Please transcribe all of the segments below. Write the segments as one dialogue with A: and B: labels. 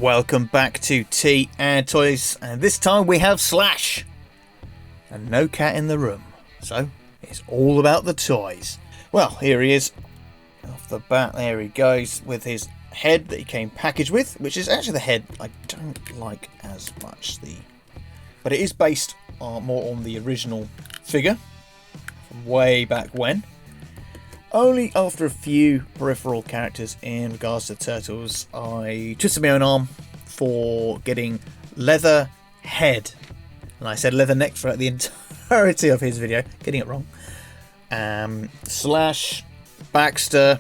A: Welcome back to Tea and Toys, and this time we have Slash and no cat in the room, so it's all about the toys. Well, here he is off the bat. There he goes with his head that he came packaged with, which is actually the head I don't like as much, but it is based more on the original figure from way back when. Only after a few peripheral characters in regards to Turtles, I twisted my own arm for getting leather head. And I said leather neck throughout the entirety of his video, getting it wrong. Slash, Baxter,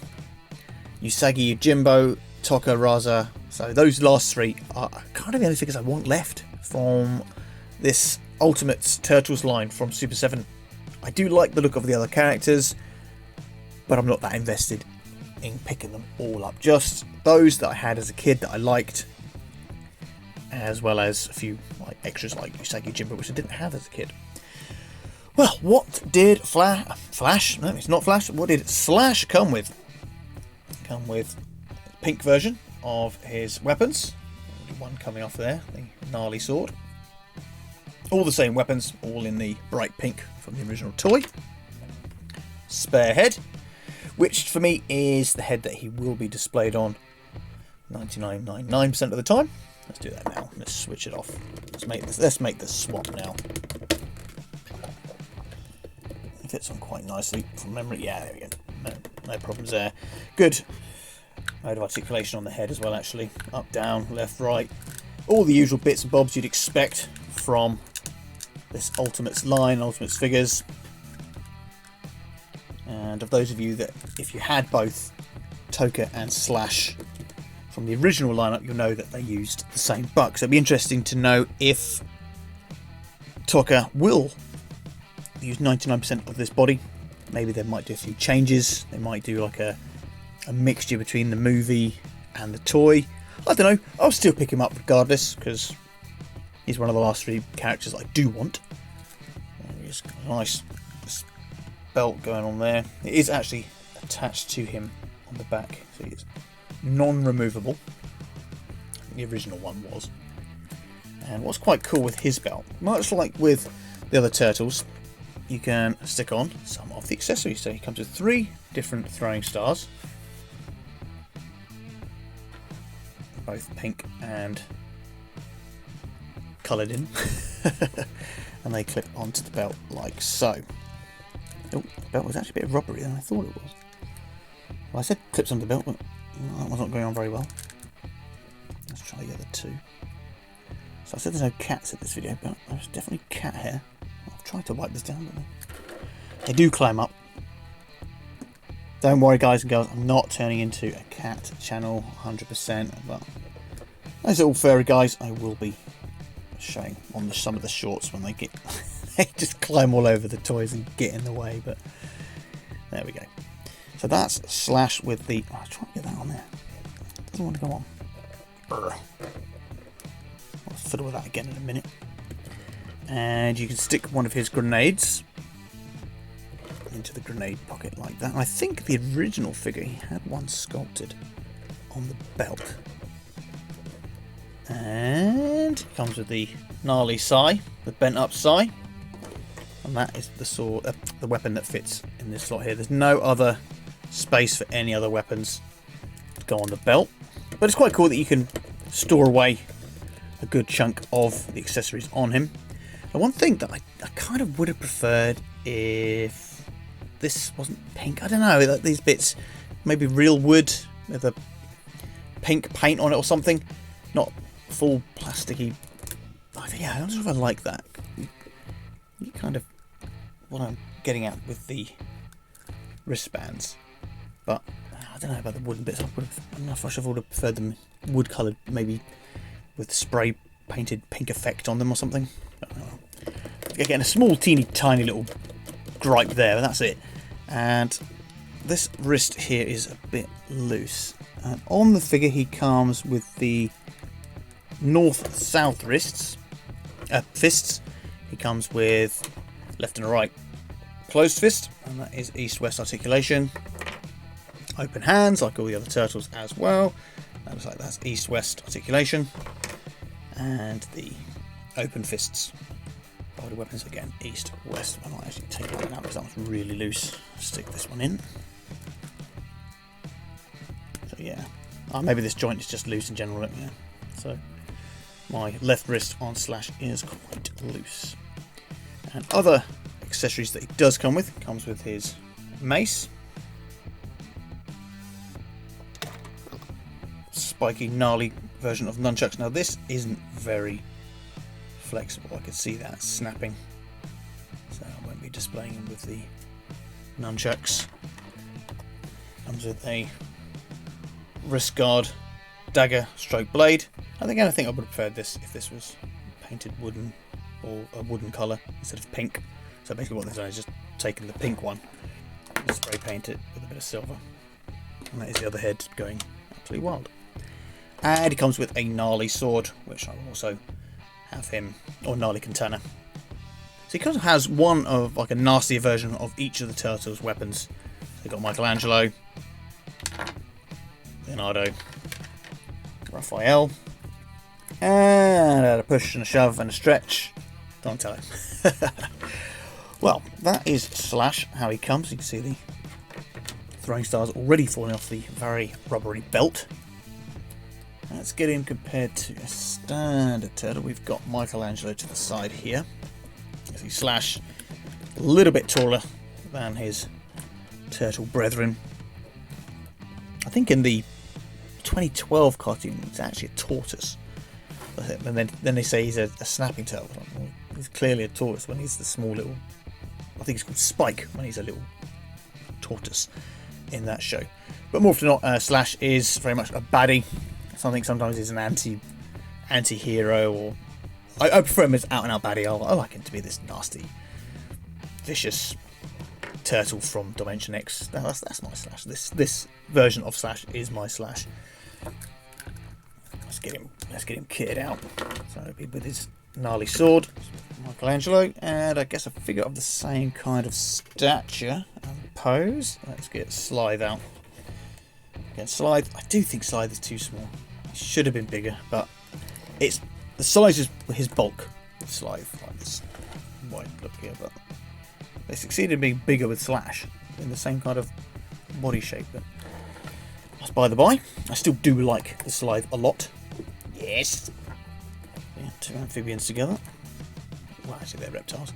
A: Usagi Yojimbo, Toka Raza. So those last three are kind of the only figures I want left from this Ultimate Turtles line from Super7. I do like the look of the other characters, but I'm not that invested in picking them all up. Just those that I had as a kid that I liked, as well as a few like extras like Usagi Yojimbo, which I didn't have as a kid. Well, what did Flash? No, it's not Flash. What did Slash come with? Come with a pink version of his weapons. One coming off there, the gnarly sword. All the same weapons, all in the bright pink from the original toy. Spare head, which for me is the head that he will be displayed on 99.99% of the time. Let's do that now. Let's switch it off. Let's make this swap now. It fits on quite nicely from memory. Yeah, there we go. No problems there. Good mode of articulation on the head as well, actually. Up, down, left, right. All the usual bits and bobs you'd expect from this Ultimates line, Ultimates figures. And of those of you that, if you had both Toka and Slash from the original lineup, you'll know that they used the same buck. So it'd be interesting to know if Toka will use 99% of this body. Maybe they might do a few changes. They might do like a mixture between the movie and the toy. I don't know. I'll still pick him up regardless, because he's one of the last three characters I do want. He's got a nice belt going on there. It is actually attached to him on the back, so it's non-removable. The original one was. And what's quite cool with his belt, much like with the other Turtles, you can stick on some of the accessories. So he comes with 3 different throwing stars, both pink and coloured in, and they clip onto the belt like so. Oh, the belt was actually a bit rubbery than I thought it was. Well, I said clips on the belt, but that was not going on very well. Let's try the other 2. So I said there's no cats in this video, but there's definitely cat hair. I've tried to wipe this down, but they do climb up. Don't worry, guys and girls, I'm not turning into a cat channel 100%, but as all furry guys, I will be showing on some of the shorts when they get they just climb all over the toys and get in the way. But there we go. So that's Slash with the I'll try to get that on there. Doesn't want to go on. Brr. I'll fiddle with that again in a minute. And you can stick one of his grenades into the grenade pocket like that. And I think the original figure, he had one sculpted on the belt. And it comes with the gnarly sai, the bent up sai, and that is the sword, the weapon that fits in this slot here. There's no other space for any other weapons to go on the belt, but it's quite cool that you can store away a good chunk of the accessories on him. And one thing that I kind of would have preferred if this wasn't pink. I don't know, like these bits, maybe real wood with a pink paint on it or something, not full plasticky. Yeah, I'm not sure if I like that. You kind of what I'm getting at with the wristbands, but I don't know about the wooden bits. I don't know if I should have preferred them wood coloured, maybe with spray painted pink effect on them or something. I don't know. Again, a small teeny tiny little gripe there, but that's it. And this wrist here is a bit loose. And on the figure he comes with the north-south fists. He comes with left and a right closed fist, and that is east-west articulation. Open hands, like all the other Turtles as well. That looks like that's east-west articulation. And the open fists. Body weapons again, east-west. I might actually take it out because that one's really loose. Stick this one in. So yeah. Oh, maybe this joint is just loose in general. Yeah. So my left wrist on Slash is quite loose. And other accessories that he does come with, comes with his mace. Spiky, gnarly version of nunchucks. Now this isn't very flexible. I can see that snapping. So I won't be displaying them with the nunchucks. Comes with a wrist guard, dagger, stroke blade. I think I would have preferred this if this was painted wooden or a wooden colour instead of pink. So basically what they've done is just taken the pink one and spray paint it with a bit of silver. And that is the other head going absolutely wild. And he comes with a gnarly sword, which I will also have him, or gnarly katana. So he kind of has one of like a nastier version of each of the Turtles' weapons. So you've got Michelangelo, Leonardo, Raphael, and a push and a shove and a stretch. Donatello. Well, that is Slash, how he comes. You can see the throwing stars already falling off the very rubbery belt. Let's get him compared to a standard turtle. We've got Michelangelo to the side here. You see Slash a little bit taller than his turtle brethren. I think in the 2012 cartoon it's actually a tortoise. And then they say he's a snapping turtle. Well, he's clearly a tortoise when he's the small little... I think it's called Spike when he's a little tortoise in that show. But more often than not, Slash is very much a baddie. Something sometimes is an anti-hero, or I prefer him as out-and-out baddie. I like him to be this nasty, vicious turtle from Dimension X. That's my Slash. This version of Slash is my Slash. Let's get him kitted out. So it'll be with his gnarly sword, Michelangelo, and I guess a figure of the same kind of stature and pose. Let's get Slythe out. Again, Slythe. I do think Slythe is too small. It should have been bigger, but it's the size is his bulk. Slythe, like this wide look here, but they succeeded in being bigger with Slash in the same kind of body shape. But that's by the by. I still do like the Slythe a lot. Yes. Yeah, two amphibians together. Well, actually, they're reptiles.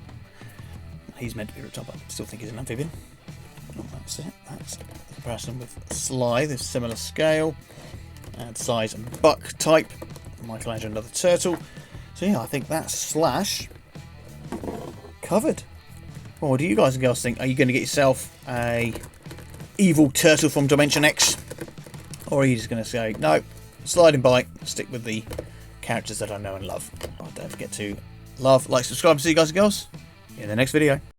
A: He's meant to be a reptile, but I still think he's an amphibian. Oh, that's it. That's the comparison with Slythe, of similar scale and size and buck type. Michelangelo, another turtle. So yeah, I think that's Slash covered. Well, what do you guys and girls think? Are you going to get yourself a evil turtle from Dimension X? Or are you just going to say, no, slide and bite, stick with the characters that I know and love? Oh, don't forget to love, like, subscribe, see you guys and girls in the next video.